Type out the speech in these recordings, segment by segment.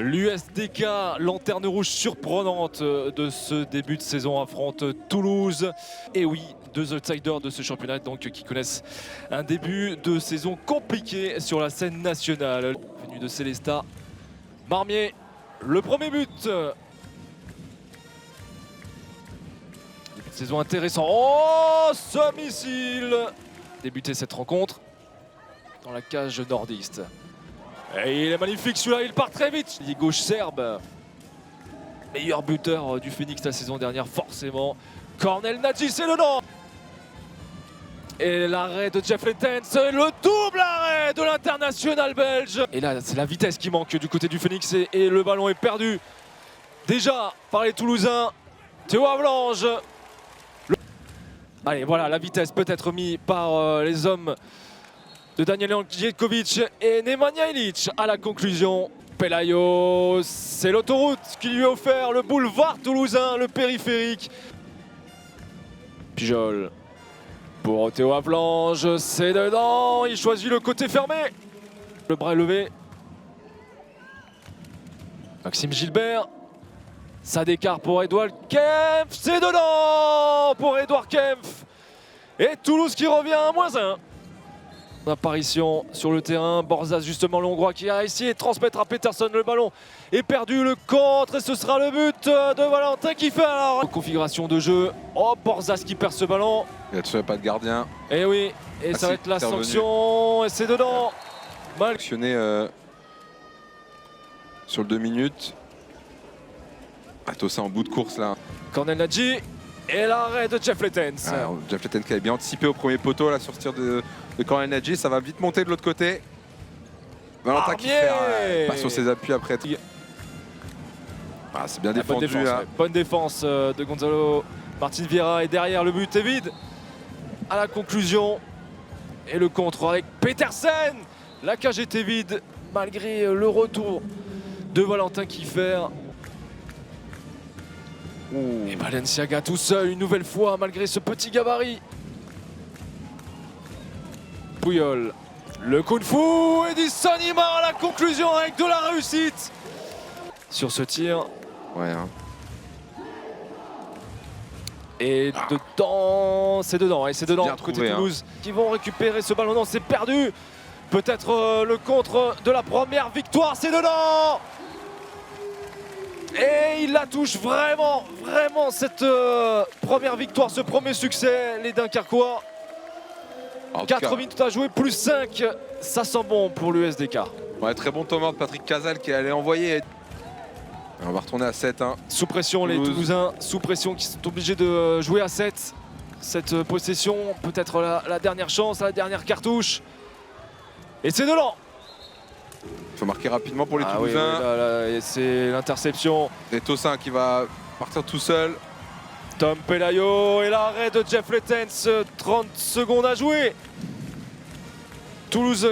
L'USDK, lanterne rouge surprenante de ce début de saison, affronte Toulouse. Et oui, deux outsiders de ce championnat donc, qui connaissent un début de saison compliqué sur la scène nationale. Venu de Célestat, Marmier, le premier but. Début de saison intéressant. Oh, ce missile! Débuter cette rencontre dans la cage nordiste. Et il est magnifique celui-là, il part très vite. Il est gauche serbe. Meilleur buteur du Phoenix la saison dernière, forcément. Cornel Nadji, c'est le nom. Et l'arrêt de Jeff Letens, le double arrêt de l'international belge. Et là, c'est la vitesse qui manque du côté du Phoenix et le ballon est perdu. Déjà par les Toulousains. Théo Avlange. Allez, voilà, la vitesse peut être mise par les hommes de Daniel Andjejkovic et Nemanja Ilić. À la conclusion, Pelayo, c'est l'autoroute qui lui a offert le boulevard toulousain, le périphérique. Pujol pour Théo Avlange, c'est dedans, il choisit le côté fermé. Le bras est levé. Maxime Gilbert, ça décart pour Edouard Kempf, c'est dedans pour Edouard Kempf. Et Toulouse qui revient à -1. Apparition sur le terrain, Borzas justement le Hongrois qui a essayé de transmettre à Peterson, le ballon est perdu, le contre et ce sera le but de Valentin qui fait alors configuration de jeu. Oh, Borzas qui perd ce ballon. Il n'y a pas de gardien. Et oui, et ça va être la sanction et c'est dedans. Mal actionné sur le 2 minutes. Tossa en bout de course là. Cornel Nadji et l'arrêt de Jeff Letens. Jeff Letens qui avait bien anticipé au premier poteau là sur ce tir de Cornel Nadji, ça va vite monter de l'autre côté. Valentin qui fait pas sur ses appuis après. C'est bien défendu. Bonne défense de Gonzalo Martin Vieira et derrière le but est vide. À la conclusion et le contre avec Petersen. La cage était vide malgré le retour de Valentin Kiefer. Et Balenciaga tout seul une nouvelle fois malgré ce petit gabarit. Puyol, le coup de fou, Edison Ima à la conclusion avec de la réussite sur ce tir. Et dedans, c'est dedans, et c'est dedans côté Toulouse qui vont récupérer ce ballon. Non, c'est perdu. Peut-être le contre de la première victoire, c'est dedans. Et il la touche vraiment, vraiment cette première victoire, ce premier succès, les Dunkerquois. 4 minutes à jouer, plus 5, ça sent bon pour l'USDK. Très bon temps mort de Patrick Casal qui allait envoyer. On va retourner à 7. Sous pression, Toulouse. Les Toulousains, sous pression, qui sont obligés de jouer à 7. Cette possession, peut-être la dernière chance, la dernière cartouche. Et c'est Delan. Il faut marquer rapidement pour les Toulousains. Oui, c'est l'interception. Et Tossa qui va partir tout seul. Tom Pelayo et l'arrêt de Jeff Letens, 30 secondes à jouer. Toulouse,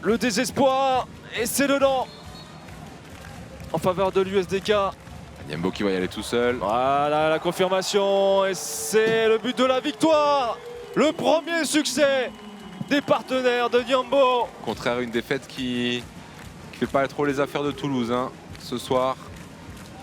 le désespoir, et c'est dedans. En faveur de l'USDK. Niambo qui va y aller tout seul. Voilà la confirmation, et c'est le but de la victoire. Le premier succès des partenaires de Niambo. Au contraire, une défaite qui ne fait pas trop les affaires de Toulouse ce soir.